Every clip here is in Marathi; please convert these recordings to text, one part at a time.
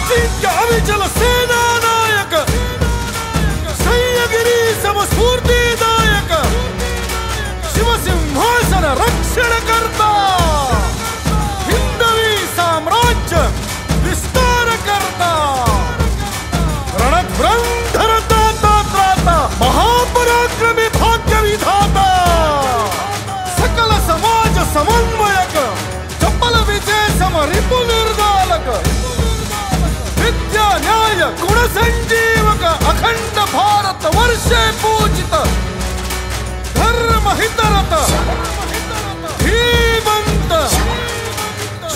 अजिंक्य अविचल सेनानायक सह्यगिरी समस्फूर्तिदायक शिवसिंहासन रक्षणकर्ता हिंदवी साम्राज्य विस्तारकर्ता रणध्वंधरता त्राता महापराक्रमी भाग्य विधाता सकल समाज समन्वयक चपल विजय सम रिपु निर्दालक विद्या न्याय गुण संजीवक अखंड भारत वर्षे पूजित धर्म हितरत धीमंत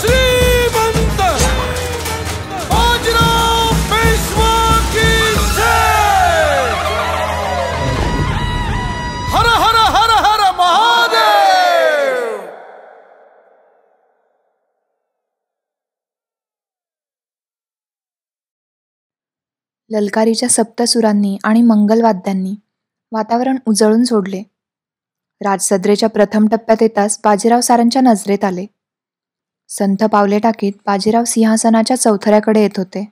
श्रीमंत बाजीराव पेशवा की जय। हर हर हर हर महादेव। ललकारीच्या सप्तसुरांनी आणि मंगलवाद्यांनी वातावरण उजळून सोडले. राजसद्रेच्या प्रथम टप्प्यात येताच बाजीराव सारांच्या नजरेत आले. संथ पावले टाकीत बाजीराव सिंहासनाच्या चौथऱ्याकडे येत होते.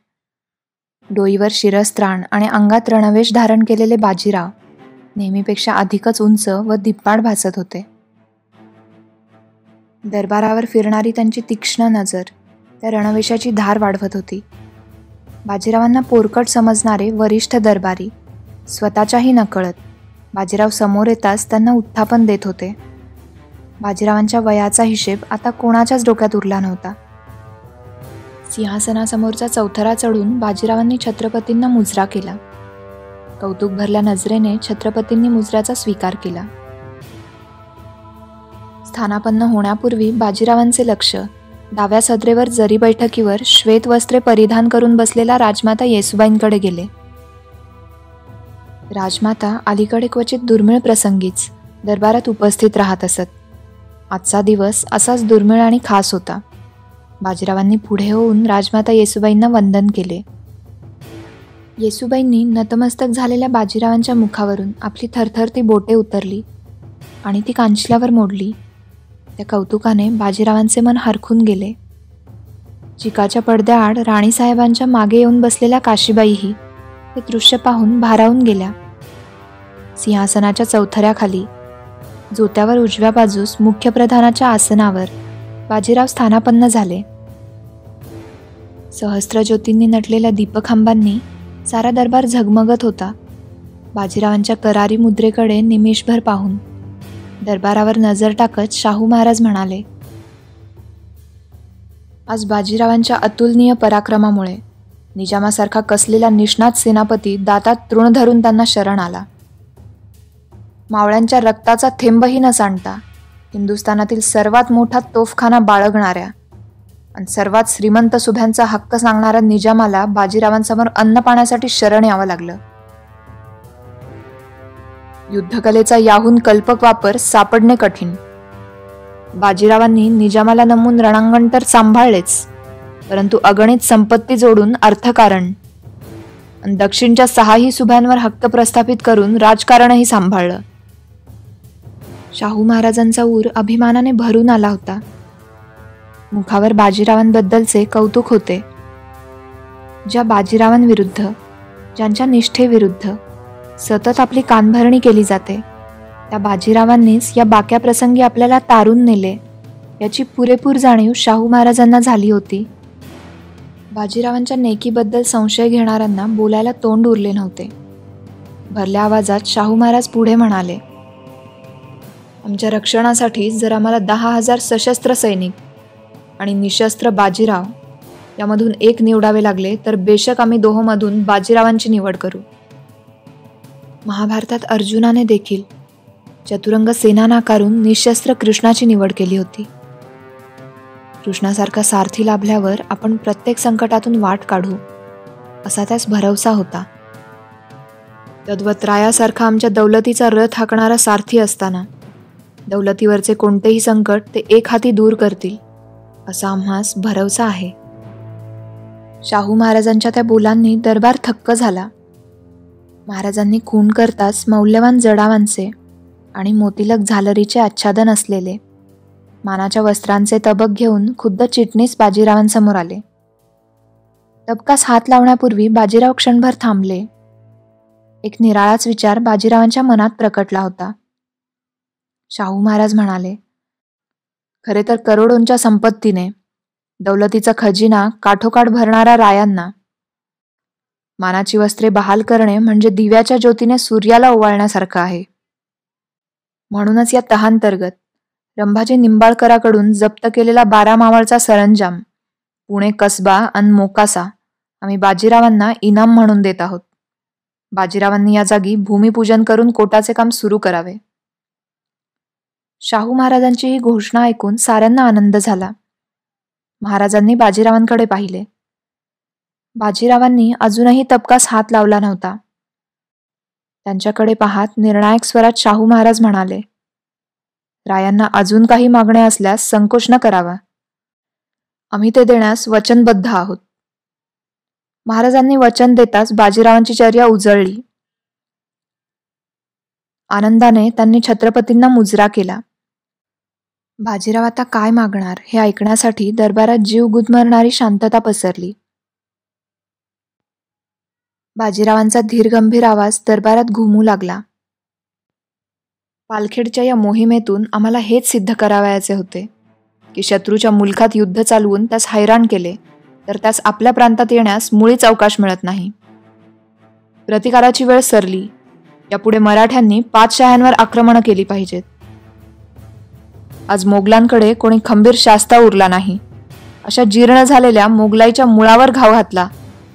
डोईवर शिरस्त्राण आणि अंगात रणवेश धारण केलेले बाजीराव नेहमीपेक्षा अधिकच उंच व धिप्पाड भासत होते. दरबारावर फिरणारी त्यांची तीक्ष्ण नजर त्या रणवेशाची धार वाढवत होती. बाजीरावांना पोरकट समजणारे वरिष्ठ दरबारी स्वतःच्याही नकळत बाजीराव समोर येताच त्यांना उत्थापन देत होते. बाजीरावांच्या वयाचा हिशेब आता कोणाच्याच डोक्यात उरला नव्हता. सिंहासनासमोरचा चौथरा चढून बाजीरावांनी छत्रपतींना मुजरा केला. कौतुक भरल्या नजरेने छत्रपतींनी मुजऱ्याचा स्वीकार केला. स्थानापन्न होण्यापूर्वी बाजीरावांचे लक्ष डाव्या सदरेवर जरी बैठकीवर श्वेत वस्त्रे परिधान करून बसलेल्या राजमाता येसुबाईंकडे गेले. राजमाता अलीकडे क्वचित दुर्मिळ प्रसंगीच दरबारात उपस्थित राहत असत. आजचा दिवस असाच दुर्मिळ आणि खास होता. बाजीरावांनी पुढे होऊन राजमाता येसुबाईंना वंदन केले. येसुबाईंनी नतमस्तक झालेल्या बाजीरावांच्या मुखावरून आपली थरथरती बोटे उतरली आणि ती कांचल्यावर मोडली. त्या कौतुकाने बाजीरावांचे मन हरखून गेले. चिकाच्या पडद्याआड राणीसाहेबांच्या मागे येऊन बसलेल्या काशीबाईही ते दृश्य पाहून भारावून गेल्या. सिंहासनाच्या चौथऱ्याखाली जोत्यावर उजव्या बाजूस मुख्य प्रधानाच्या आसनावर बाजीराव स्थानापन्न झाले. सहस्त्र ज्योतींनी नटलेल्या दीपखांबांनी सारा दरबार झगमगत होता. बाजीरावांच्या करारी मुद्रेकडे निमिषभर पाहून दरबारावर नजर टाकत शाहू महाराज म्हणाले, आज बाजीरावांच्या अतुलनीय पराक्रमामुळे निजामासारखा कसलेला निष्णात सेनापती दातात तृण धरून त्यांना शरण आला. मावळ्यांच्या रक्ताचा थेंबही न सांडता हिंदुस्थानातील सर्वात मोठा तोफखाना बाळगणाऱ्या आणि सर्वात श्रीमंत सुभ्यांचा हक्क सांगणाऱ्या निजामाला बाजीरावांसमोर अन्न पाण्यासाठी शरण यावं लागलं. युद्धकलेचा याहून कल्पक वापर सापडणे कठीण. बाजीरावांनी निजामाला नमून रणांगण तर सांभाळलेच, परंतु अगणित संपत्ती जोडून अर्थकारण आणि दक्षिणच्या 6ही सुभ्यांवर हक्क प्रस्थापित करून राजकारणही सांभाळलं. शाहू महाराजांचा ऊर अभिमानाने भरून आला होता. मुखावर बाजीरावांबद्दलचे कौतुक होते. ज्या बाजीरावांविरुद्ध, ज्यांच्या निष्ठेविरुद्ध सतत आपली कानभरणी केली जाते, त्या बाजीरावांनीच या बाक्या प्रसंगी आपल्याला तारून नेले याची पुरेपूर जाणीव शाहू महाराजांना झाली होती. बाजीरावांच्या नेकीबद्दल संशय घेणाऱ्यांना बोलायला तोंड उरले नव्हते. भरल्या आवाजात शाहू महाराज पुढे म्हणाले, आमच्या रक्षणासाठी जर आम्हाला 10,000 सशस्त्र सैनिक आणि निशस्त्र बाजीराव यामधून एक निवडावे लागले तर बेशक आम्ही दोहोमधून बाजीरावांची निवड करू. महाभारतात अर्जुनाने देखील चतुरंग सेना नाकारून निशस्त्र कृष्णाची निवड केली होती. कृष्णासारखा सारथी लाभल्यावर आपण प्रत्येक संकटातून वाट काढू असा त्यास भरवसा होता. तद्वत्रायासारखा आमच्या दौलतीचा रथ हाकणारा सारथी असताना दौलतीवरचे कोणतेही संकट ते एक हाती दूर करतील असा आम्हास भरवसा आहे. शाहू महाराजांच्या त्या बोलांनी दरबार थक्क झाला. महाराजांनी खून करताच मौल्यवान जडावांचे आणि मोतिलक झालरीचे आच्छादन असलेले मानाच्या वस्त्रांचे तबक घेऊन खुद्द चिटणीस बाजीरावांसमोर आले. तबकास हात लावण्यापूर्वी बाजीराव क्षणभर थांबले. एक निराळाच विचार बाजीरावांच्या मनात प्रकटला होता. शाहू महाराज म्हणाले, खरे तर करोडोंच्या संपत्तीने, दौलतीचा खजिना काठोकाठ भरणारा रायांना मानाची वस्त्रे बहाल करणे म्हणजे दिव्याच्या ज्योतीने सूर्याला ओवाळण्यासारखं आहे. म्हणूनच या तहांतर्गत रंभाजी निंबाळकराकडून जप्त केलेला 12 मावळचा सरंजाम, पुणे कसबा आणि मोकासा आम्ही बाजीरावांना इनाम म्हणून देत आहोत. बाजीरावांनी या जागी भूमिपूजन करून कोटाचे काम सुरू करावे. शाहू महाराजांची ही घोषणा ऐकून साऱ्यांना आनंद झाला. महाराजांनी बाजीरावांकडे पाहिले. बाजीरावांनी अजूनही तबकास हात लावला नव्हता. त्यांच्याकडे पाहत निर्णायक स्वरात शाहू महाराज म्हणाले, रायांना अजून काही मागण्या असल्यास संकोच न करावा. आम्ही ते देण्यास वचनबद्ध आहोत. महाराजांनी वचन देताच बाजीरावांची चर्या उजळली. आनंदाने त्यांनी छत्रपतींना मुजरा केला. बाजीराव आता काय मागणार हे ऐकण्यासाठी दरबारात जीव गुदमरणारी शांतता पसरली. बाजीरावांचा धीरगंभीर आवाज दरबारात घुमू लागला. पालखेडच्या या मोहिमेतून आम्हाला हेच सिद्ध करावयाचे होते की शत्रूच्या मुलखात युद्ध चालवून त्यास हैराण केले तर त्यास आपल्या प्रांतात येण्यास मुळीच अवकाश मिळत नाही. प्रतिकाराची वेळ सरली. यापुढे मराठ्यांनी 5 शह्यांवर आक्रमण केली पाहिजेत. आज मोगलांकडे कोणी खंबीर शास्ता उरला नाही. अशा जीर्ण झालेल्या मोगलाईच्या मुळावर घाव घातला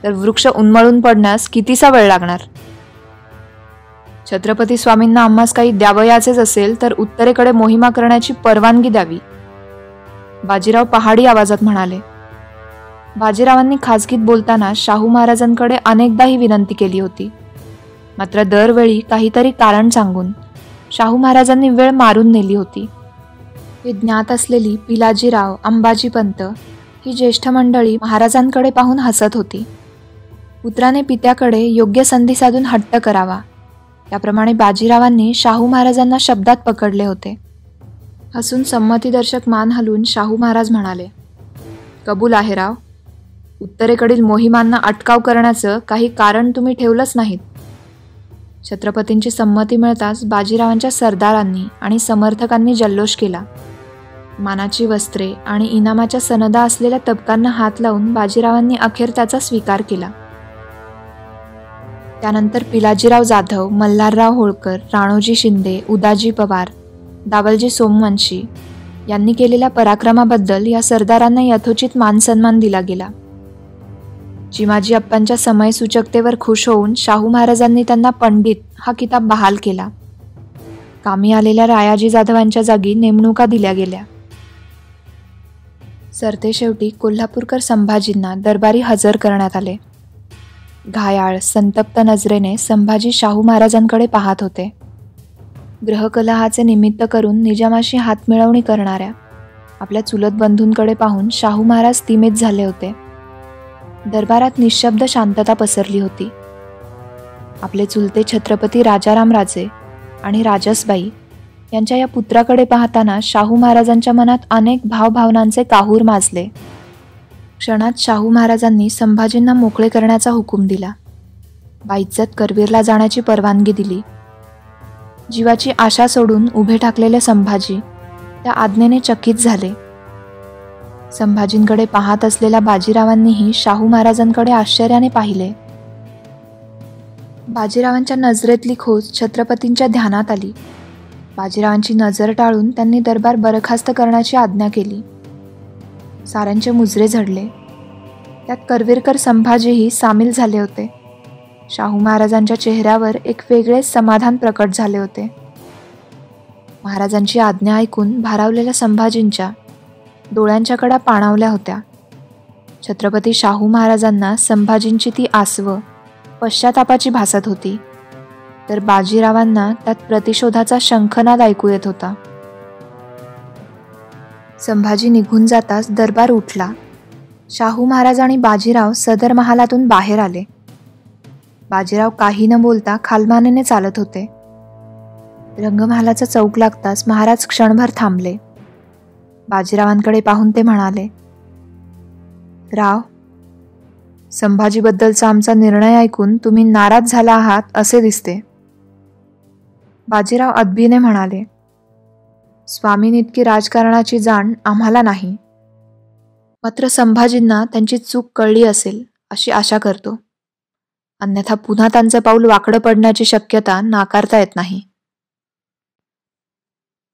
तर वृक्ष उन्मळून पडण्यास कितीसा वेळ लागणार. छत्रपती स्वामींना आम्हास काही द्यावयाचेच असेल तर उत्तरेकडे मोहिमा करण्याची परवानगी द्यावी. बाजीराव पहाडी आवाजात म्हणाले. बाजीरावांनी खाजगीत बोलताना शाहू महाराजांकडे अनेकदा ही विनंती केली होती. मात्र दरवेळी काहीतरी कारण सांगून शाहू महाराजांनी वेळ मारून नेली होती. हे ज्ञात असलेली पिलाजीराव, अंबाजीपंत ही ज्येष्ठ मंडळी महाराजांकडे पाहून हसत होती. पुत्राने पित्याकडे योग्य संधी साधून हट्ट करावा, त्याप्रमाणे बाजीरावांनी शाहू महाराजांना शब्दात पकडले होते. हसून संमतीदर्शक मान हलवून शाहू महाराज म्हणाले, कबूल आहे राव. उत्तरेकडील मोहिमांना अटकाव करण्याचं काही कारण तुम्ही ठेवलंच नाहीत. छत्रपतींची संमती मिळताच बाजीरावांच्या सरदारांनी आणि समर्थकांनी जल्लोष केला. मानाची वस्त्रे आणि इनामाच्या सनदा असलेल्या तबकांना हात लावून बाजीरावांनी अखेर त्याचा स्वीकार केला. त्यानंतर पिलाजीराव जाधव, मल्हारराव होळकर, राणोजी शिंदे, उदाजी पवार, दावलजी सोमवंशी यांनी केलेल्या पराक्रमाबद्दल या सरदारांना यथोचित मानसन्मान दिला गेला. चिमाजी अप्पांच्या समयसूचकतेवर खुश होऊन शाहू महाराजांनी त्यांना पंडित हा किताब बहाल केला. कामी आलेल्या रायाजी जाधवांच्या जागी नेमणुका दिल्या गेल्या. सरतेशेवटी कोल्हापूरकर संभाजींना दरबारी हजर करण्यात आले. घायाळ संतप्त नजरेने संभाजी शाहू महाराजांकडे पाहत होते. ग्रहकलहाचे निमित्त करून निजामाशी हातमिळवणी करणाऱ्या आपल्या चुलत बंधूंकडे पाहून शाहू महाराज तिमीत झाले होते. दरबारात निशब्द शांतता पसरली होती. आपले चुलते छत्रपती राजाराम राजे आणि राजसबाई यांच्या या पुत्राकडे पाहताना शाहू महाराजांच्या मनात अनेक भावभावनांचे काहूर माजले. क्षणात शाहू महाराजांनी संभाजींना मोकळे करण्याचा हुकूम दिला. बाइज्जत करवीरला जाण्याची परवानगी दिली. जीवाची आशा सोडून उभे ठाकलेले संभाजी त्या आज्ञेने चकित झाले. संभाजींकडे पाहत असलेल्या बाजीरावांनीही शाहू महाराजांकडे आश्चर्याने पाहिले. बाजीरावांच्या नजरेतली खोज छत्रपतींच्या ध्यानात आली. बाजीरावांची नजर टाळून त्यांनी दरबार बरखास्त करण्याची आज्ञा केली. साऱ्यांचे मुजरे झडले. त्यात करवीरकर संभाजीही सामील झाले होते. शाहू महाराजांच्या चेहऱ्यावर एक वेगळेच समाधान प्रकट झाले होते. महाराजांची आज्ञा ऐकून भारावलेल्या संभाजींच्या डोळ्यांच्या कडा पाणावल्या होत्या. छत्रपती शाहू महाराजांना संभाजींची ती आसव पश्चातापाची भासत होती, तर बाजीरावांना त्यात प्रतिशोधाचा शंखनाद ऐकू येत होता. संभाजी निघून जाताच दरबार उठला. शाहू महाराज आणि बाजीराव सदर महालातून बाहेर आले. बाजीराव काही न बोलता खालमानेने चालत होते. रंगमहालाचा चौक लागताच महाराज क्षणभर थांबले. बाजीरावांकडे पाहून ते म्हणाले, राव, संभाजीबद्दलचा आमचा निर्णय ऐकून तुम्ही नाराज झाला आहात असे दिसते. बाजीराव अदबीने म्हणाले, स्वामींइतकी राजकारणाची जाण आम्हाला नाही, मात्र संभाजींना त्यांची चूक कळली असेल अशी आशा करतो. अन्यथा पुन्हा त्यांचं पाऊल वाकडं पडण्याची शक्यता नाकारता येत नाही.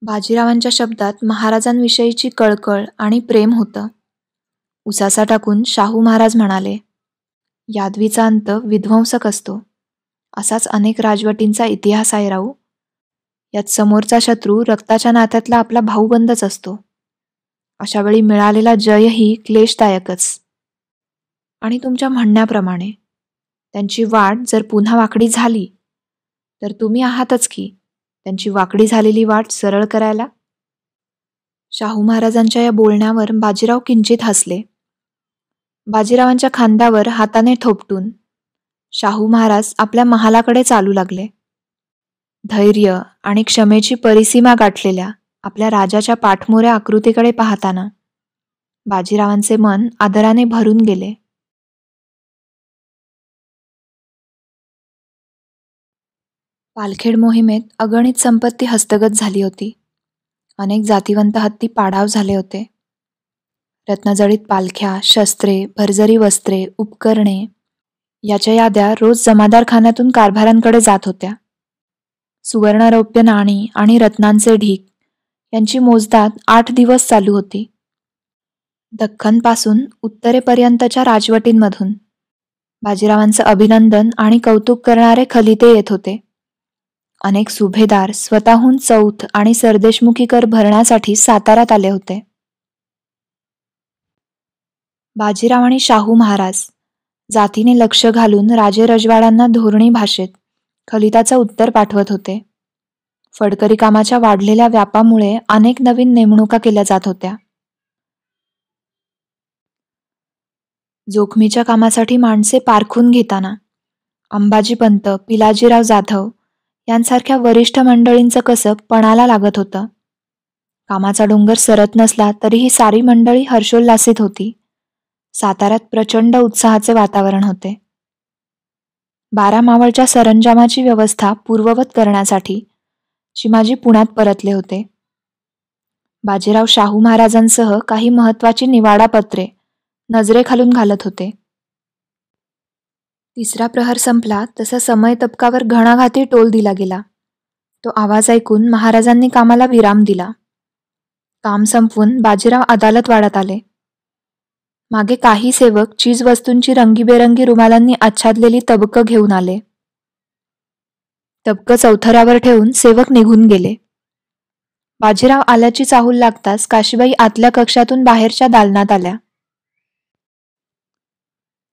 बाजीरावांच्या शब्दात महाराजांविषयीची कळकळ आणि प्रेम होतं. उसासा टाकून शाहू महाराज म्हणाले, यादवीचा अंत विध्वंसक असतो. असाच अनेक राजवटींचा इतिहास आहे राहू. यात समोरचा शत्रू रक्ताच्या नात्यातला आपला भाऊबंदच असतो. अशा वेळी मिळालेला जयही क्लेशदायकच. आणि तुमच्या म्हणण्याप्रमाणे त्यांची वाट जर पुन्हा वाकडी झाली तर तुम्ही आहातच की त्यांची वाकडी झालेली वाट सरळ करायला. शाहू महाराजांच्या या बोलण्यावर बाजीराव किंचित हसले. बाजीरावांच्या खांद्यावर हाताने थोपटून शाहू महाराज आपल्या महालाकडे चालू लागले. धैर्य आणि क्षमेची परिसीमा गाठलेल्या आपल्या राजाच्या पाठमोऱ्या आकृतीकडे पाहताना बाजीरावांचे मन आदराने भरून गेले. पालखेड मोहिमेत अगणित संपत्ती हस्तगत झाली होती. अनेक जातिवंत हत्ती पाडाव झाले होते. रत्नजडित पालख्या, शस्त्रे, भरजरी वस्त्रे, उपकरणे याच्या याद्या रोज जमादारखान्यातून कारभारांकडे जात होत्या. सुवर्णरौप्य नाणी आणि रत्नांचे ढीग यांची मोजदाद 8 दिवस चालू होती. दख्खनपासून उत्तरेपर्यंतच्या राजवटींमधून बाजीरावांचं अभिनंदन आणि कौतुक करणारे खलिते येत होते. अनेक सुभेदार स्वतःहून चौथ आणि सरदेशमुखी कर भरण्यासाठी साताऱ्यात आले होते. बाजीराव आणि शाहू महाराज जातीने लक्ष घालून राजे रजवाड्यांना धोरणी भाषेत खलिताचं उत्तर पाठवत होते. फडकरी कामाच्या वाढलेल्या व्यापामुळे अनेक नवीन नेमणुका केल्या जात होत्या. जोखमीच्या कामासाठी माणसे पारखून घेताना अंबाजीपंत, पिलाजीराव जाधव यांसारख्या वरिष्ठ मंडळींचं कसब पणाला लागत होतं. कामाचा डोंगर सरत नसला तरीही सारी मंडळी हर्षोल्लासित होती. साताऱ्यात प्रचंड उत्साहाचे वातावरण होते. 12 मावळच्या सरंजामाची व्यवस्था पूर्ववत करण्यासाठी चिमाजी पुण्यात परतले होते. बाजीराव शाहू महाराजांसह काही महत्वाची निवाडापत्रे नजरेखालून घालत होते. तिसरा प्रहर संपला तसा समय तबकावर घणाघाती टोल दिला गेला. तो आवाज ऐकून महाराजांनी कामाला विराम दिला. काम संपवून बाजीराव अदालत वाड्यात आले. मागे काही सेवक चीजवस्तूंची रंगीबेरंगी रुमालांनी आच्छादलेली तबकं घेऊन आले. तबकं चौथऱ्यावर ठेवून सेवक निघून गेले. बाजीराव आल्याची चाहूल लागताच काशीबाई आतल्या कक्षातून बाहेरच्या दालनात आल्या.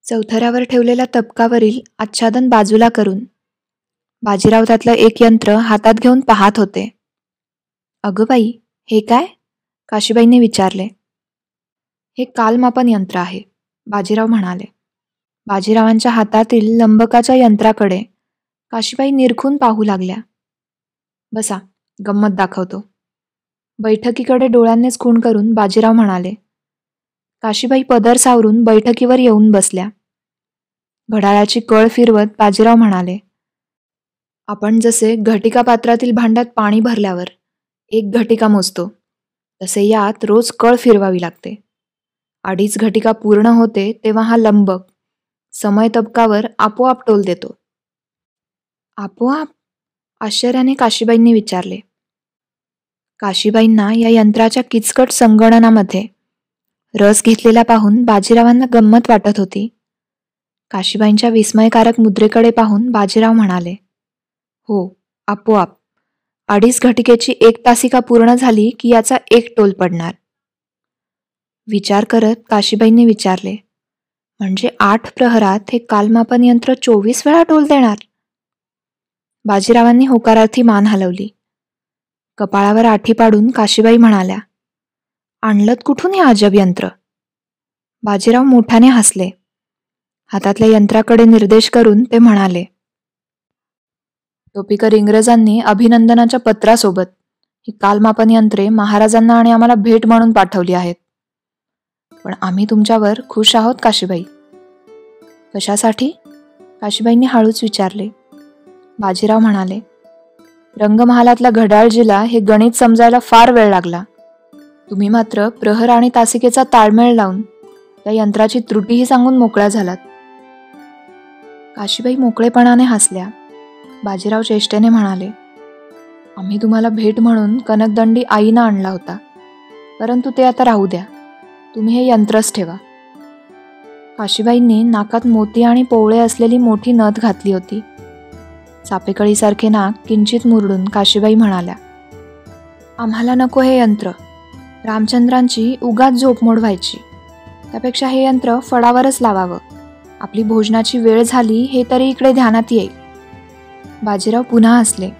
चौथऱ्यावर ठेवलेल्या तबकावरील आच्छादन बाजूला करून बाजीराव त्यातलं एक यंत्र हातात घेऊन पाहत होते. अगं बाई, हे काय? काशीबाईंनी विचारले. हे कालमापन यंत्र आहे, बाजीराव म्हणाले. बाजीरावांच्या हातातील लंबकाच्या यंत्राकडे काशीबाई निरखून पाहू लागल्या. बसा, गंमत दाखवतो. बैठकीकडे डोळ्यांनीच खूण करून बाजीराव म्हणाले. काशीबाई पदर सावरून बैठकीवर येऊन बसल्या. घड्याळाची कळ फिरवत बाजीराव म्हणाले, आपण जसे घटिका पात्रातील भांड्यात पाणी भरल्यावर 1 घटिका मोजतो, तसे यात रोज कळ फिरवावी लागते. 2.5 घटिका पूर्ण होते तेव्हा हा लंबक समय तबकावर आपोआप टोल देतो. आपोआप? आश्चर्याने काशीबाईंनी विचारले. काशीबाईंना या यंत्राच्या किचकट संगणनामध्ये रस घेतलेला पाहून बाजीरावांना गंमत वाटत होती. काशीबाईंच्या विस्मयकारक मुद्रेकडे पाहून बाजीराव म्हणाले, हो, आपोआप. 2.5 घटिकेची 1 तासिका पूर्ण झाली की याचा 1 टोल पडणार. विचार करत काशीबाईंनी विचारले, म्हणजे 8 प्रहरात हे कालमापन यंत्र 24 वेळा टोल देणार? बाजीरावांनी होकारार्थी मान हलवली. कपाळावर आठी पाडून काशीबाई म्हणाल्या, आणलत कुठून हे अजब यंत्र? बाजीराव मोठ्याने हसले. हातातल्या यंत्राकडे निर्देश करून ते म्हणाले, टोपीकर इंग्रजांनी अभिनंदनाच्या पत्रासोबत ही कालमापन यंत्रे महाराजांना आणि आम्हाला भेट म्हणून पाठवली आहेत. पण आम्ही तुमच्यावर खुश आहोत काशीबाई. कशासाठी? काशीबाईंनी हळूच विचारले. बाजीराव म्हणाले, रंगमहालातल्या घड्याळजीला हे गणित समजायला फार वेळ लागला. तुम्ही मात्र प्रहर आणि तासिकेचा ताळमेळ लावून त्या यंत्राची त्रुटीही सांगून मोकळ्या झालात. काशीबाई मोकळेपणाने हसल्या. बाजीराव चेष्टेने म्हणाले, आम्ही तुम्हाला भेट म्हणून कनकदंडी आईनं आणला होता, परंतु ते आता राहू द्या. तुम्ही हे यंत्रच ठेवा. काशीबाईंनी नाकात मोती आणि पोवळे असलेली मोठी नथ घातली होती. चापेकळीसारखे नाक किंचित मुरडून काशीबाई म्हणाल्या, आम्हाला नको हे यंत्र. रामचंद्रांची उगाच झोपमोड व्हायची. त्यापेक्षा हे यंत्र फडावरच लावावं. आपली भोजनाची वेळ झाली हे तरी इकडे ध्यानात येईल. बाजीराव पुन्हा हसले.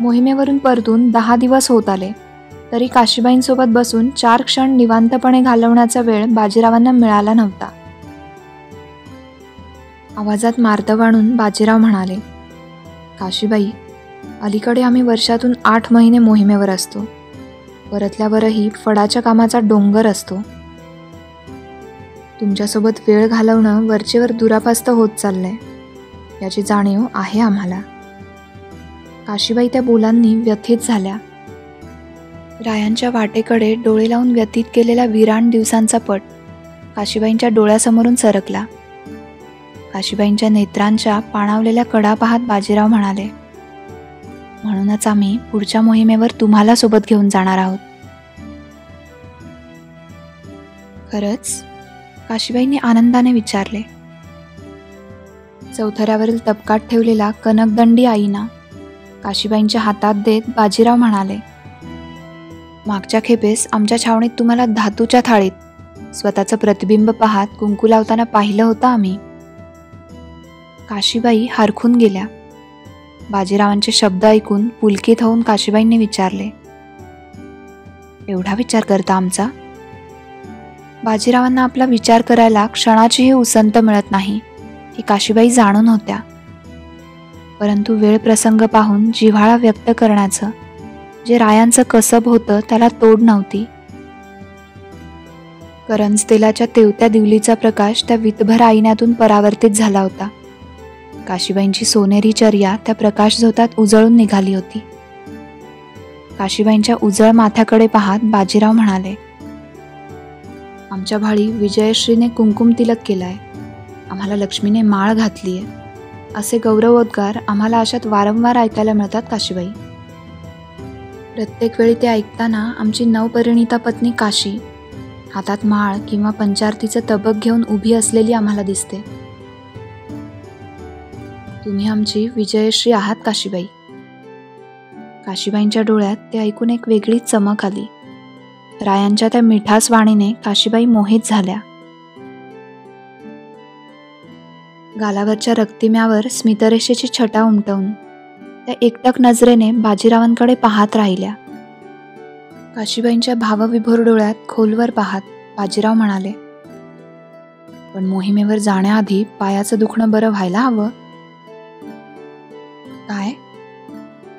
मोहिमेवरून परतून 10 दिवस होत आले तरी काशीबाईंसोबत बसून 4 क्षण निवांतपणे घालवण्याचा वेळ बाजीरावांना मिळाला नव्हता. आवाजात मार्दव आणून बाजीराव म्हणाले, काशीबाई, अलीकडे आम्ही वर्षातून 8 महिने मोहिमेवर असतो. परतल्यावरही फडाच्या कामाचा डोंगर असतो. तुमच्यासोबत वेळ घालवणं वरचेवर दुरापास्त होत चाललंय, याची जाणीव आहे आम्हाला. काशीबाई त्या बोलांनी व्यथित झाल्या. रायांच्या वाटेकडे डोळे लावून व्यतीत केलेला विराण दिवसांचा पट काशीबाईंच्या डोळ्यासमोरून सरकला. काशीबाईंच्या नेत्रांच्या पाणावलेल्या कडा पाहत बाजीराव म्हणाले, म्हणूनच आम्ही पुढच्या मोहिमेवर तुम्हाला सोबत घेऊन जाणार आहोत. खरंच? काशीबाईंनी आनंदाने विचारले. चौथऱ्यावरील तबकात ठेवलेला कनकदंडी आईना काशीबाईंच्या हातात देत बाजीराव म्हणाले, मागच्या खेपेस आमच्या छावणीत तुम्हाला धातूच्या थाळीत स्वतःचं प्रतिबिंब पाहत कुंकू लावताना पाहिलं होतं आम्ही. काशीबाई हरखून गेल्या. बाजीरावांचे शब्द ऐकून पुलकित होऊन काशीबाईंनी विचारले, एवढा विचार करता आमचा? बाजीरावांना आपला विचार करायला क्षणाचीही उसंत मिळत नाही हे काशीबाई जाणून होत्या. परंतु वेळ प्रसंग पाहून जिव्हाळा व्यक्त करण्याचं जे रायांचं कसब होतं त्याला तोड नव्हती. करंज तेलाच्या तेवत्या दिवलीचा प्रकाश त्या वितभर आईन्यातून परावर्तित झाला होता. काशीबाईंची सोनेरी चर्या त्या प्रकाश झोतात उजळून निघाली होती. काशीबाईंच्या उजळ माथ्याकडे पाहत बाजीराव म्हणाले, आमच्या भाळी विजयश्रीने कुंकुम तिलक केलाय, आम्हाला लक्ष्मीने माळ घातलीय, असे गौरवोद्गार आम्हाला अशात वारंवार ऐकायला मिळतात काशीबाई. प्रत्येक वेळी ते ऐकताना आमची नवपरिणिता पत्नी काशी हातात माळ किंवा पंचारतीचं तबक घेऊन उभी असलेली आम्हाला दिसते. तुम्ही आमची विजयश्री आहात काशीबाई. काशीबाईंच्या डोळ्यात ते ऐकून एक वेगळी चमक आली. रायांच्या त्या मिठास वाणीने काशीबाई मोहित झाल्या. गालावरच्या रक्तिम्यावर स्मितरेषेची छटा उमटवून त्या एकटक नजरेने बाजीरावांकडे पाहत राहिल्या. काशीबाईंच्या भावविभोर डोळ्यात खोलवर पाहत बाजीराव म्हणाले, पण मोहिमेवर जाण्याआधी पायाचं दुखणं बरं व्हायला हवं. काय?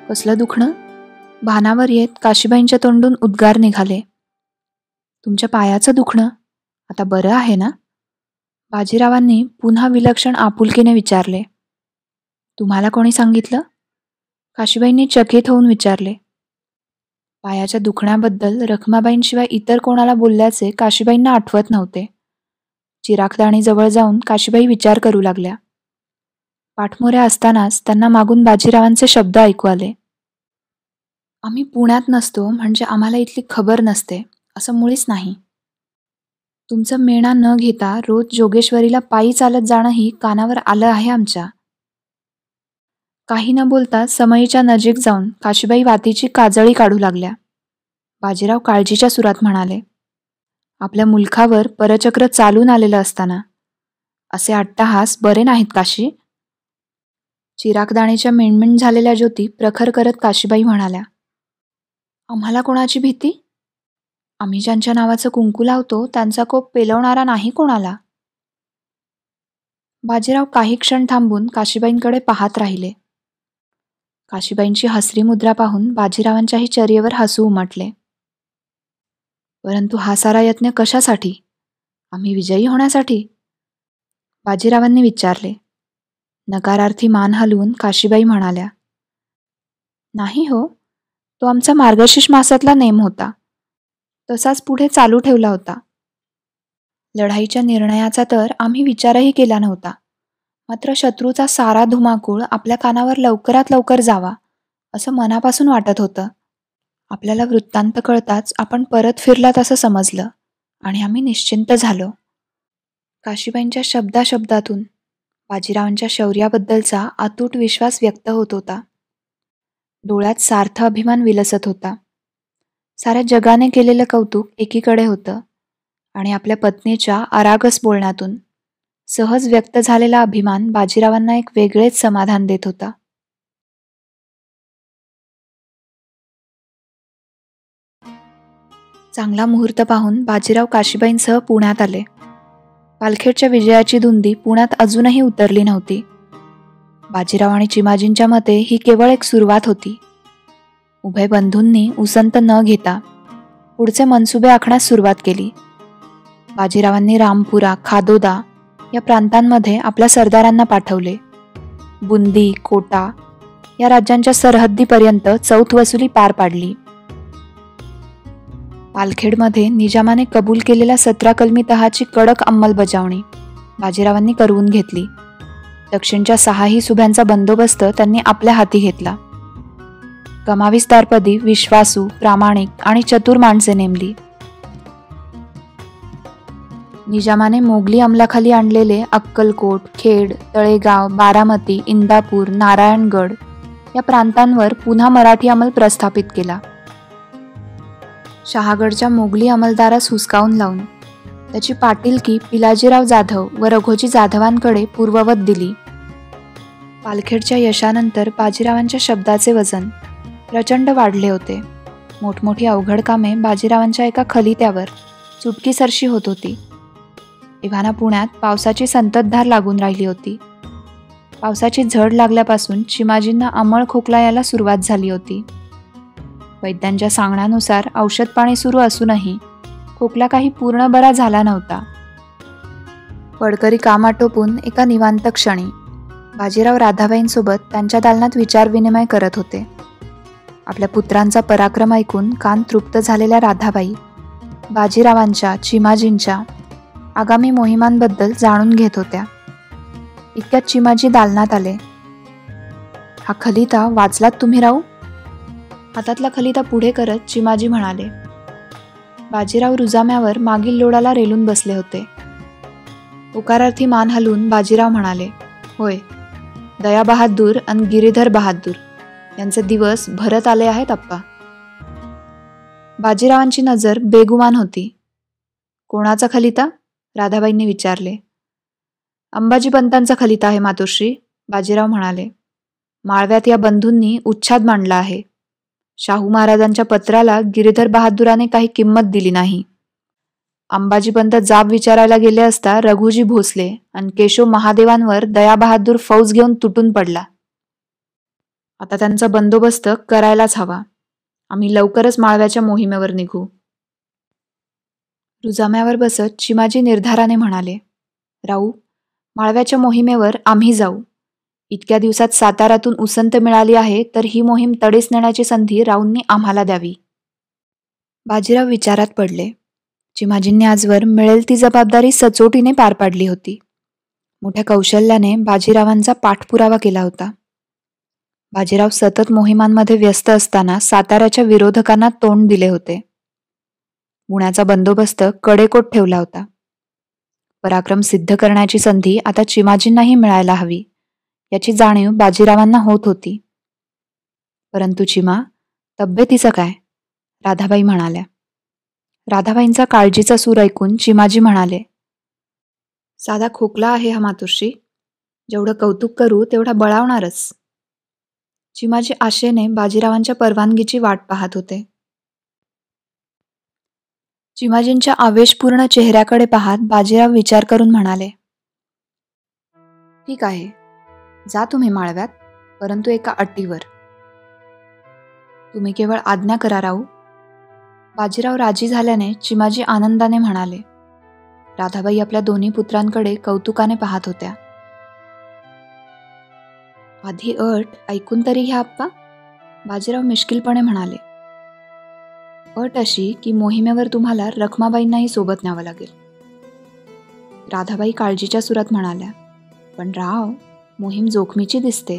कसलं दुखणं? भानावर येत काशीबाईंच्या तोंडून उद्गार निघाले. तुमच्या पायाचं दुखणं आता बरं आहे ना? बाजीरावांनी पुन्हा विलक्षण आपुलकीने विचारले. तुम्हाला कोणी सांगितलं? काशीबाईंनी चकित होऊन विचारले. पायाच्या दुखण्याबद्दल रखमाबाईंशिवाय इतर कोणाला बोलल्याचे काशीबाईंना आठवत नव्हते. चिरागदाणीजवळ जाऊन काशीबाई विचार करू लागल्या. पाठमोऱ्या असतानाच त्यांना मागून बाजीरावांचे शब्द ऐकू आले. आम्ही पुण्यात नसतो म्हणजे आम्हाला इथली खबर नसते असं मुळीच नाही. तुमचं मेणा न घेता रोज जोगेश्वरीला पायी चालत जाणंही कानावर आलं आहे आमच्या. काही न बोलता समईच्या नजीक जाऊन काशीबाई वातीची काजळी काढू लागल्या. बाजीराव काळजीच्या सुरात म्हणाले, आपल्या मुलखावर परचक्र चालून आलेलं असताना असे अट्टाहास बरे नाहीत काशी. चिरागदाणीच्या मिणमिण झालेल्या ज्योती प्रखर करत काशीबाई म्हणाल्या, आम्हाला कोणाची भीती? आम्ही ज्यांच्या नावाचं कुंकू लावतो त्यांचा कोप पेलवणारा नाही कोणाला. बाजीराव काही क्षण थांबून काशीबाईंकडे पाहत राहिले. काशीबाईंची हसरी मुद्रा पाहून बाजीरावांच्याही चर्येवर हसू उमटले. परंतु हा सारा यत्न कशासाठी? आम्ही विजयी होण्यासाठी? बाजीरावांनी विचारले. नकारार्थी मान हलवून काशीबाई म्हणाल्या, नाही हो, तो आमचा मार्गशीर्ष मासातला नेम होता. तसाच पुढे चालू ठेवला होता. लढाईच्या निर्णयाचा तर आम्ही विचारही केला नव्हता. मात्र शत्रूचा सारा धुमाकूळ आपल्या कानावर लवकरात लवकर जावा असं मनापासून वाटत होतं. आपल्याला वृत्तांत कळताच आपण परत फिरलात असं समजलं आणि आम्ही निश्चिंत झालो. काशीबाईंच्या शब्दाशब्दातून बाजीरावांच्या शौर्याबद्दलचा अतूट विश्वास व्यक्त होत होता. डोळ्यात सार्थ अभिमान विलसत होता. साऱ्या जगाने केलेलं कौतुक एकीकडे होतं आणि आपल्या पत्नीच्या अरागस बोलण्यातून सहज व्यक्त झालेला अभिमान बाजीरावांना एक वेगळेच समाधान देत होता. चांगला मुहूर्त पाहून बाजीराव काशीबाईंसह पुण्यात आले. पालखेडच्या विजयाची धुंदी पुण्यात अजूनही उतरली नव्हती. बाजीराव आणि चिमाजींच्या मते ही केवळ एक सुरुवात होती. उभय बंधूंनी उसंत न घेता पुढचे मनसुबे आखण्यास सुरुवात केली. बाजीरावांनी रामपुरा, खादोदा या प्रांतांमध्ये आपल्या सरदारांना पाठवले. बुंदी, कोटा या राज्यांच्या सरहद्दीपर्यंत चौथवसुली पार पाडली. पालखेडमध्ये निजामाने कबूल केलेल्या 17 कलमी तहाची कडक अंमलबजावणी बाजीरावांनी करवून घेतली. दक्षिणच्या 6ही सुभ्यांचा बंदोबस्त त्यांनी आपल्या हाती घेतला. कमाविस्तारपदी विश्वासू, प्रामाणिक आणि चतुर माणसे नेमली. निजामाने मोगली अंमलाखाली आणलेले अक्कलकोट, खेड, तळेगाव, बारामती, इंदापूर, नारायणगड या प्रांतांवर पुन्हा मराठी अंमल प्रस्थापित केला. शहागडच्या मोगली अंमलदारास हुसकावून लावून त्याची पाटीलकी पिलाजीराव जाधव व रघोजी जाधवांकडे पूर्ववत दिली. पालखेडच्या यशानंतर बाजीरावांच्या शब्दाचे वजन प्रचंड वाढले होते. मोठमोठी अवघड कामे बाजीरावांच्या एका खलित्यावर चुटकीसरशी होत होती. एव्हाना पुण्यात पावसाची संततधार लागून राहिली होती. पावसाची झड लागल्यापासून चिमाजींना अंमळ खोकला यायला सुरुवात झाली होती. वैद्यांच्या सांगण्यानुसार औषध पाणी सुरू असूनही खोकला काही पूर्ण बरा झाला नव्हता. पडकरी काम आटोपून एका निवांत क्षणी बाजीराव राधाबाईंसोबत त्यांच्या दालनात विचारविनिमय करत होते. आपल्या पुत्रांचा पराक्रम ऐकून कान तृप्त झालेल्या राधाबाई बाजीरावांच्या, चिमाजींच्या आगामी मोहिमांबद्दल जाणून घेत होत्या. इतक्यात चिमाजी दालनात आले. हा खलिता वाचलात तुम्ही राहू? हातातला खलिता पुढे करत चिमाजी म्हणाले. बाजीराव रुजाम्यावर मागील लोडाला रेलून बसले होते. उकारार्थी मान हलवून बाजीराव म्हणाले, होय, दया बहादूर आणि गिरीधर बहादूर यांचे दिवस भरत आले आहेत आप्पा. बाजीरावांची नजर बेगुमान होती. कोणाचा खलिता? राधाबाईंनी विचारले. अंबाजी पंतांचा खलिता आहे मातोश्री, बाजीराव म्हणाले. माळव्यात या बंधूंनी उच्छाद मांडला आहे. शाहू महाराजांच्या पत्राला गिरीधर बहादुराने काही किंमत दिली नाही. अंबाजीपंत जाब विचारायला गेले असता रघुजी भोसले आणि केशव महादेवांवर दयाबहादूर फौज घेऊन तुटून पडला. आता त्यांचा बंदोबस्त करायलाच हवा. आम्ही लवकरच माळव्याच्या मोहिमेवर निघू. रुजाम्यावर बसत चिमाजी निर्धाराने म्हणाले, राऊ, माळव्याच्या मोहिमेवर आम्ही जाऊ. इतक्या दिवसात साताऱ्यातून उसंत मिळाली आहे, तर ही मोहीम तडीस नेण्याची संधी राऊंनी आम्हाला द्यावी. बाजीराव विचारात पडले. चिमाजींनी आजवर मिळेल ती जबाबदारी सचोटीने पार पाडली होती. मोठ्या कौशल्याने बाजीरावांचा पाठपुरावा केला होता. बाजीराव सतत मोहिमांमध्ये व्यस्त असताना साताऱ्याच्या विरोधकांना तोंड दिले होते. पुण्याचा बंदोबस्त कडेकोट ठेवला होता. पराक्रम सिद्ध करण्याची संधी आता चिमाजींनाही मिळायला हवी याची जाणीव बाजीरावांना होत होती. परंतु चिमा, तब्येतीचं काय? राधाबाई म्हणाल्या. राधाबाईंचा काळजीचा सूर ऐकून चिमाजी म्हणाले, साधा खोकला आहे हा मातोश्री. जेवढं कौतुक करू तेवढा बळावणारच. चिमाजी आशेने बाजीरावांच्या परवानगीची वाट पाहत होते. चिमाजींच्या आवेशपूर्ण चेहऱ्याकडे पाहत बाजीराव विचार करून म्हणाले, ठीक आहे, जा तुम्ही माळव्यात, परंतु एका अटीवर. तुम्ही केवळ आज्ञा करा राहू. बाजीराव राजी झाल्याने चिमाजी आनंदाने म्हणाले, राधाबाई आपल्या दोन्ही पुत्रांकडे कौतुकाने पाहत होत्या. आधी अट ऐकून तरी घ्या आप्पा, बाजीराव मिश्किलपणे म्हणाले. अट अशी की मोहिमेवर तुम्हाला रखमाबाईंनाही सोबत न्यावं लागेल. राधाबाई काळजीच्या सुरात म्हणाल्या. पण राव, मोहीम जोखमीची दिसते.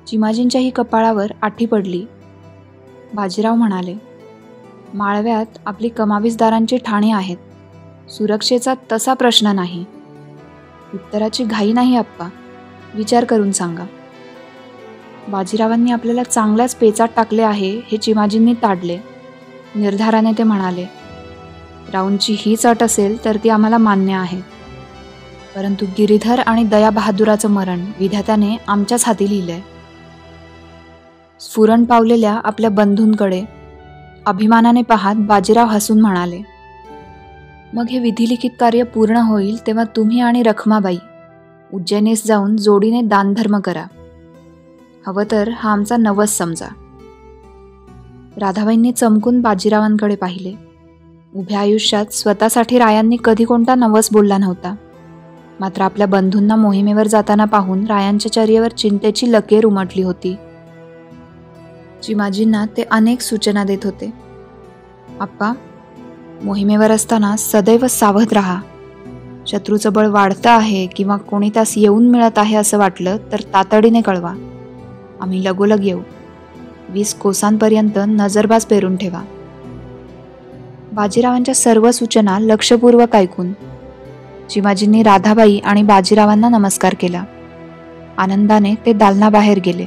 चिमाजींच्याही कपाळावर आठी पडली. बाजीराव म्हणाले, माळव्यात आपली कमावीसदारांची ठाणी आहेत. सुरक्षेचा तसा प्रश्न नाही. उत्तराची घाई नाही आप्पा, विचार करून सांगा. बाजीरावांनी आपल्याला चांगल्याच पेचात टाकले आहे हे चिमाजींनी ताडले. निर्धाराने ते म्हणाले, राऊंची हीच अट असेल तर ती आम्हाला मान्य आहे. परंतु गिरीधर आणि दया बहादुराचं मरण विधात्याने आमच्याच हाती लिहिलंय. स्फुरण पावलेल्या आपल्या बंधूंकडे अभिमानाने पाहत बाजीराव हसून म्हणाले, मग हे विधिलिखित कार्य पूर्ण होईल तेव्हा तुम्ही आणि रखमाबाई उज्जैनीस जाऊन जोडीने दानधर्म करा. हवं तर हा आमचा नवस समजा. राधाबाईंनी चमकून बाजीरावांकडे पाहिले. उभ्या आयुष्यात स्वतःसाठी रायांनी कधी कोणता नवस बोलला नव्हता. मात्र आपल्या बंधूंना मोहिमेवर जाताना पाहून रायांच्या चर्येवर चिंतेची लकीर उमटली होती. चिमाजींना ते अनेक सूचना देत होते. आप्पा, मोहिमेवर असताना सदैव सावध राहा. शत्रूचं बळ वाढतं आहे किंवा कोणी त्यास येऊन मिळत आहे असं वाटलं तर तातडीने कळवा. आम्ही लगोलग येऊ. 20 कोसांपर्यंत नजरबाज पेरून ठेवा. बाजीरावांच्या सर्व सूचना लक्षपूर्वक ऐकून चिमाजींनी राधाबाई आणि बाजीरावांना नमस्कार केला. आनंदाने ते दालनाबाहेर गेले.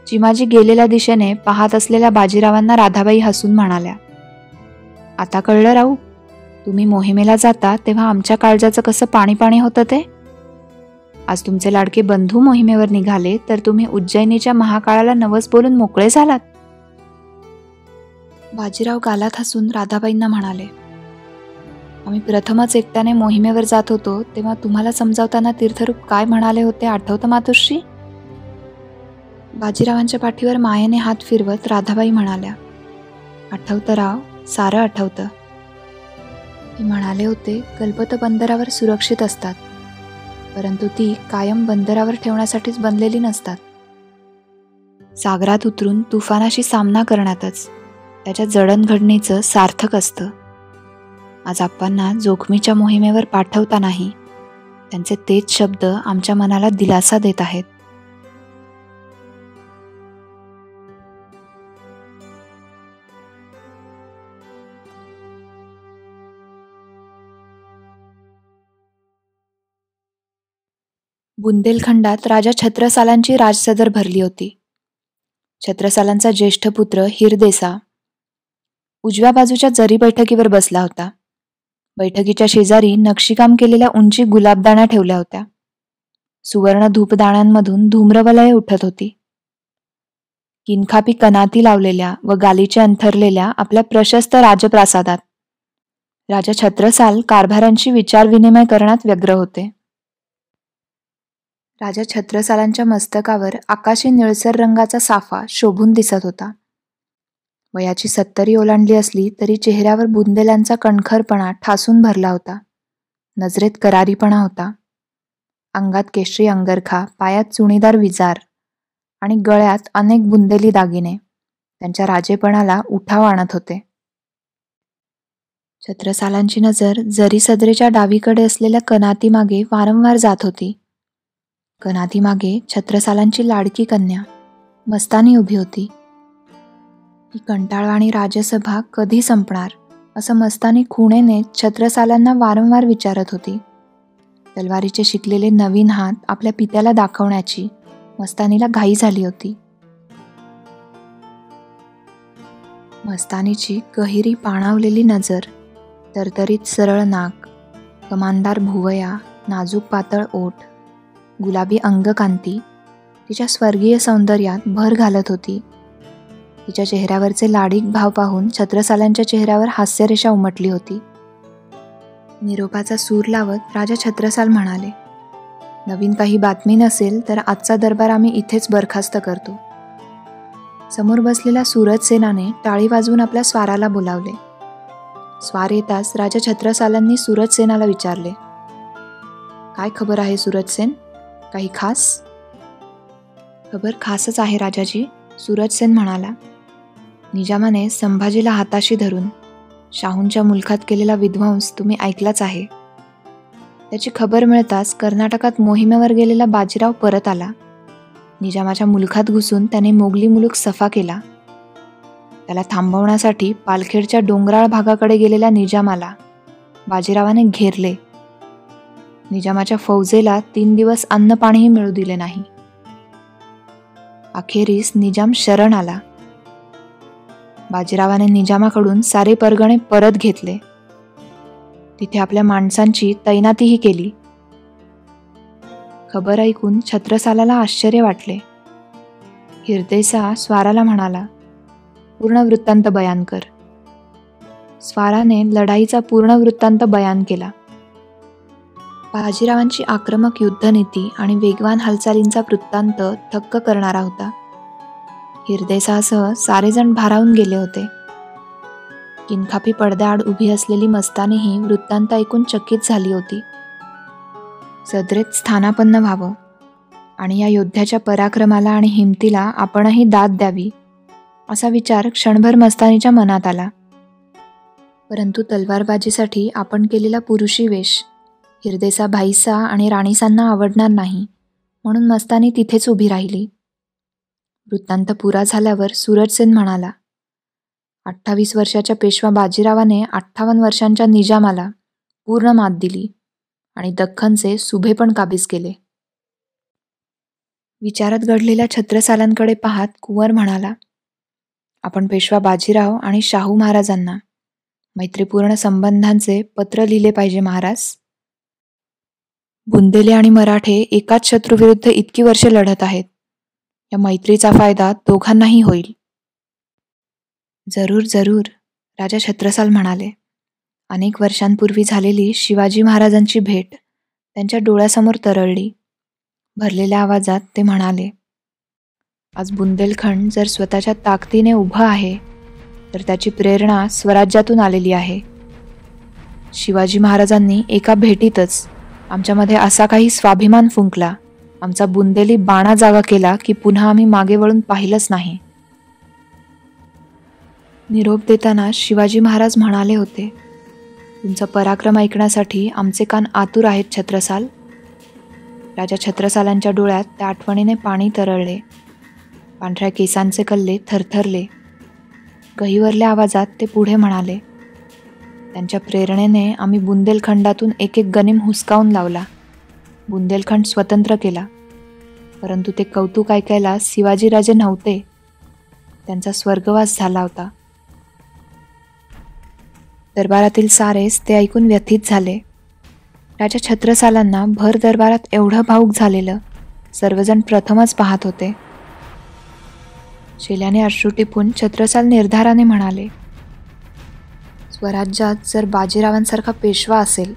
चिमाजी गेलेल्या दिशेने पाहत असलेल्या बाजीरावांना राधाबाई हसून म्हणाल्या, आता कळलं राहू, तुम्ही मोहिमेला जाता तेव्हा आमच्या काळजाचं कसं पाणी पाणी होतं ते. आज तुमचे लाडके बंधू मोहिमेवर निघाले तर तुम्ही उज्जैनीच्या महाकाळाला नवस बोलून मोकळे झालात. बाजीराव गालात हसून राधाबाईंना म्हणाले, आम्ही प्रथमच एकट्याने मोहिमेवर जात होतो तेव्हा तुम्हाला समजावताना तीर्थरूप काय म्हणाले होते आठवतं मातोश्री. बाजीरावांच्या पाठीवर मायेने हात फिरवत राधाबाई म्हणाल्या, आठवतं राव, सारं आठवतं. ते म्हणाले होते कल्पत बंदरावर सुरक्षित असतात, परंतु ती कायम बंदरावर ठेवण्यासाठीच बनलेली नसतात. सागरात उतरून तुफानाशी सामना करण्यातच त्याच्या जडणघडणीचं सार्थक असतं. आज आप्पांना जोखमीच्या मोहिमेवर पाठवतानाही त्यांचे तेच शब्द आमच्या मनाला दिलासा देत आहेत. बुंदेलखंडात राजा छत्रसालांची राजसदर भरली होती. छत्रसालांचा ज्येष्ठ पुत्र हिरदेसा उजव्या बाजूच्या जरी बैठकीवर बसला होता. बैठकीच्या शेजारी नक्षीकाम केलेल्या उंची गुलाबदाण्या ठेवल्या होत्या. सुवर्ण धूपदाण्यांमधून धूम्रवलये उठत होती. किनखापी कनाती लावलेल्या व गालीचे अंथरलेल्या आपल्या प्रशस्त राजप्रासादात राजा छत्रसाल कारभाऱ्यांशी विचारविनिमय करण्यात व्यग्र होते. राजा छत्रसालांच्या मस्तकावर आकाशी निळसर रंगाचा साफा शोभून दिसत होता. वयाची 70 ओलांडली असली तरी चेहऱ्यावर बुंदेल्यांचा कणखरपणा ठासून भरला होता. नजरेत करारीपणा होता. अंगात केशरी अंगरखा, पायात चुणीदार विजार आणि गळ्यात अनेक बुंदेली दागिने त्यांच्या राजेपणाला उठाव आणत होते. छत्रसालांची नजर जरी सदरेच्या डावीकडे असलेल्या कनातीमागे वारंवार जात होती. कनातीमागे छत्रसालांची लाडकी कन्या मस्तानी उभी होती. ही कंटाळवाणी राजसभा कधी संपणार असं मस्तानी खुणेने छत्रसालांना वारंवार विचारत होती. तलवारीचे शिकलेले नवीन हात आपल्या पित्याला दाखवण्याची मस्तानीला घाई झाली होती. मस्तानीची गहिरी पाणावलेली नजर, तरतरीत सरळ नाक, कमानदार भुवया, नाजूक पातळ ओठ, गुलाबी अंगकांती तिच्या स्वर्गीय सौंदर्यात भर घालत होती. तिच्या चेहऱ्यावरचे लाडिक भाव पाहून छत्रसालांच्या चेहऱ्यावर हास्यरेषा उमटली होती. निरोपाचा सूर लावत राजा छत्रसाल म्हणाले, नवीन काही बातमी नसेल तर आजचा दरबार आम्ही इथेच बरखास्त करतो. समोर बसलेल्या सूरज सेनाने टाळी वाजवून आपल्या स्वाराला बोलावले. स्वार येताच राजा छत्रसालांनी सूरजसेनाला विचारले, काय खबर आहे सूरजसेन? काही खास? खबर खासच आहे राजाजी, सूरजसेन म्हणाला. निजामाने संभाजीला हाताशी धरून शाहूंच्या मुलखात केलेला विध्वंस तुम्ही ऐकलाच आहे. त्याची खबर मिळताच कर्नाटकात मोहिमेवर गेलेला बाजीराव परत आला. निजामाच्या मुलखात घुसून त्याने मोगली मुलूक सफा केला. त्याला थांबवण्यासाठी पालखेडच्या डोंगराळ भागाकडे गेलेल्या निजामाला बाजीरावाने घेरले. निजामाच्या फौजेला 3 दिवस अन्न पाणीही मिळू दिले नाही. अखेरीस निजाम शरण आला. बाजीरावाने निजामाकडून सारे परगणे परत घेतले. तिथे आपल्या माणसांची तैनातीही केली. खबर ऐकून छत्रसालाला आश्चर्य वाटले. हिरदेसा स्वाराला म्हणाला, पूर्ण वृत्तांत बयान कर. स्वाराने लढाईचा पूर्ण वृत्तांत बयान केला. बाजीरावांची आक्रमक युद्धनीती आणि वेगवान हालचालींचा वृत्तांत थक्क करणारा होता. हिरदेसासह सारेजण भारावून गेले होते. किनखापी पडद्याआड उभी असलेली मस्तानीही वृत्तांत ऐकून चकित झाली होती. सदरेत स्थानापन्न व्हावं आणि या योद्ध्याच्या पराक्रमाला आणि हिमतीला आपणही दाद द्यावी असा विचार क्षणभर मस्तानीच्या मनात आला. परंतु तलवारबाजीसाठी आपण केलेला पुरुषी वेश हिरदेसा भाईसा आणि राणीसांना आवडणार नाही, म्हणून मस्तानी तिथेच उभी राहिली. वृत्तांत पुरा झाल्यावर सूरजसेन म्हणाला, 28 वर्षाच्या पेशवा बाजीरावाने 58 वर्षांच्या निजामाला पूर्ण मात दिली आणि दख्खनचे सुभे पण काबीज केले. विचारात घडलेल्या छत्रसालांकडे पाहत कुंवर म्हणाला, आपण पेशवा बाजीराव आणि शाहू महाराजांना मैत्रीपूर्ण संबंधांचे पत्र लिहिले पाहिजे महाराज. बुंदेले आणि मराठे एकाच शत्रूविरुद्ध इतकी वर्षे लढत आहेत. या मैत्रीचा फायदा दोघांनाही होईल. जरूर जरूर, राजा छत्रसाल म्हणाले. अनेक वर्षांपूर्वी झालेली शिवाजी महाराजांची भेट त्यांच्या डोळ्यासमोर तरळली. भरलेल्या आवाजात ते म्हणाले, आज बुंदेलखंड जर स्वतःच्या ताकदीने उभं आहे तर त्याची प्रेरणा स्वराज्यातून आलेली आहे. शिवाजी महाराजांनी एका भेटीतच आमच्यामध्ये असा काही स्वाभिमान फुंकला, आमचा बुंदेली बाणा जागा केला की पुन्हा आम्ही मागे वळून पाहिलंच नाही. निरोप देताना शिवाजी महाराज म्हणाले होते, तुमचा पराक्रम ऐकण्यासाठी आमचे कान आतुर आहेत छत्रसाल. राजा छत्रसालांच्या डोळ्यात त्या आठवणीने पाणी तरळले. पांढऱ्या केसांचे कल्ले थरथरले. गहिवरल्या आवाजात ते पुढे म्हणाले, त्यांच्या प्रेरणेने आम्ही बुंदेलखंडातून एक एक गनिम हुसकावून लावला. बुंदेलखंड स्वतंत्र केला. परंतु ते कौतुक ऐकायला शिवाजीराजे नव्हते. त्यांचा स्वर्गवास झाला होता. दरबारातील सारेच ते ऐकून व्यथित झाले. राजा छत्रसालांना भर दरबारात एवढं भावूक झालेलं सर्वजण प्रथमच पाहत होते. शेल्याने अश्रू टिपून छत्रसाल निर्धाराने म्हणाले, स्वराज्यात जर बाजीरावांसारखा पेशवा असेल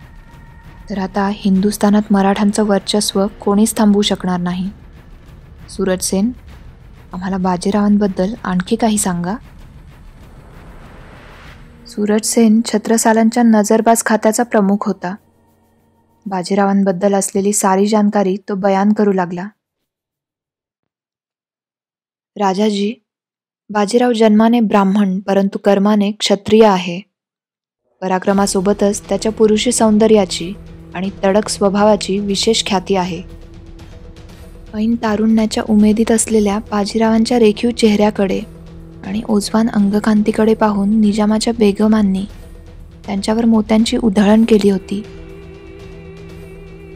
तर आता हिंदुस्थानात मराठ्यांचं वर्चस्व कोणीच थांबवू शकणार नाही. सूरजसेन, आम्हाला बाजीरावांबद्दल आणखी काही सांगा. सूरजसेन छत्रसालांच्या नजरबाज खात्याचा प्रमुख होता. बाजीरावांबद्दल असलेली सारी जानकारी तो बयान करू लागला. राजाजी, बाजीराव जन्माने ब्राह्मण परंतु कर्माने क्षत्रिय आहे. पराक्रमासोबतच त्याच्या पुरुषी सौंदर्याची आणि तडक स्वभावाची विशेष ख्याती आहे. ऐन तारुण्याच्या उमेदीत असलेल्या बाजीरावांच्या रेखीव चेहऱ्याकडे आणि ओजवान अंगकांतीकडे पाहून निजामाच्या बेगमांनी त्यांच्यावर मोत्यांची उधळण केली होती.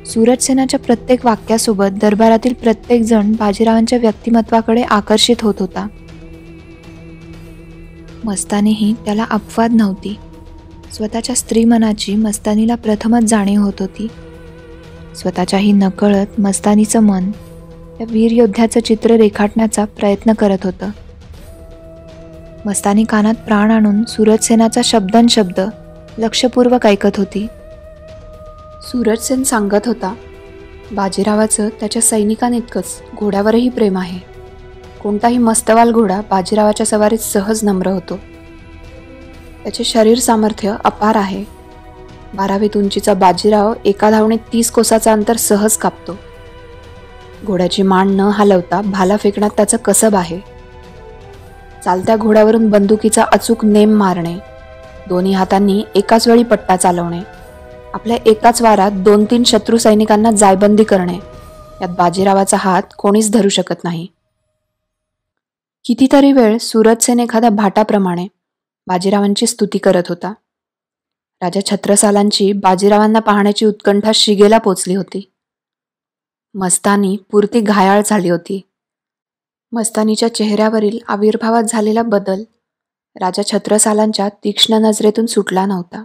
सूरजसेनाच्या प्रत्येक वाक्यासोबत दरबारातील प्रत्येक जण बाजीरावांच्या व्यक्तिमत्वाकडे आकर्षित होत होता. मस्तानीही त्याला अपवाद नव्हती. स्वतःच्या स्त्रीमनाची मस्तानीला प्रथमच जाणीव होत होती. स्वतःच्याही नकळत मस्तानीचं मन त्या वीर योद्ध्याचं चित्र रेखाटण्याचा प्रयत्न करत होतं. मस्तानी कानात प्राण आणून सूरजसेनाचा शब्दनशब्द लक्षपूर्वक ऐकत होती. सूरजसेन सांगत होता, बाजीरावाचं त्याच्या सैनिकांइतकंच घोड्यावरही प्रेम आहे. कोणताही मस्तवाल घोडा बाजीरावाच्या सवारीत सहज नम्र होतो. त्याचे शरीर सामर्थ्य अपार आहे. 12वीत उंचीचा बाजीराव एका धावणीत 30 कोसाचा अंतर सहज कापतो. घोड्याची मान न हलवता भाला फेकण्यात त्याचं कसब आहे. चालत्या घोड्यावरून बंदुकीचा अचूक नेम मारणे, दोन्ही हातांनी एकाच वेळी पट्टा चालवणे, आपल्या एकाच वारात 2-3 शत्रू सैनिकांना जायबंदी करणे, यात बाजीरावाचा हात कोणीच धरू शकत नाही. कितीतरी वेळ सूरजसेन एखाद्या भाटाप्रमाणे बाजीरावांची स्तुती करत होता. राजा छत्रसालांची बाजीरावांना पाहण्याची उत्कंठा शिगेला पोचली होती. मस्तानी पुरती घायाळ झाली होती. मस्तानीच्या चेहऱ्यावरील आविर्भावात झालेला बदल राजा छत्रसालांच्या तीक्ष्ण नजरेतून सुटला नव्हता.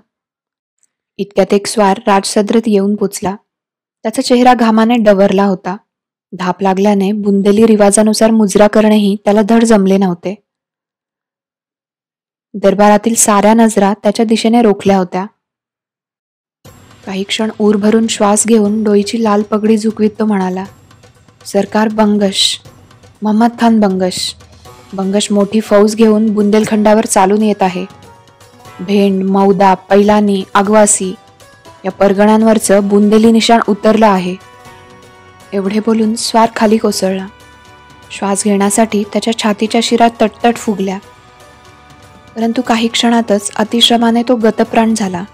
इतक्यात एक स्वार राजसदरेत येऊन पोचला. त्याचा चेहरा घामाने डवरला होता. धाप लागल्याने बुंदेली रिवाजानुसार मुजरा करणेही त्याला धड जमले नव्हते. दरबारातील साऱ्या नजरा त्याच्या दिशेने रोखल्या होत्या. काही क्षण ऊर भरून श्वास घेऊन डोईची लाल पगडी झुकवीत तो म्हणाला, सरकार बंगश, महम्मद खान बंगश. बंगश मोठी फौज घेऊन बुंदेलखंडावर चालून येत आहे. भेंड, मौदा, पैलानी, आगवासी या परगणांवरचं बुंदेली निशाण उतरलं आहे. एवढे बोलून स्वार खाली कोसळला. श्वास घेण्यासाठी त्याच्या छातीच्या शिरात तटतट फुगल्या. परंतु काही क्षणातच अतिश्रमाने तो गतप्राण झाला.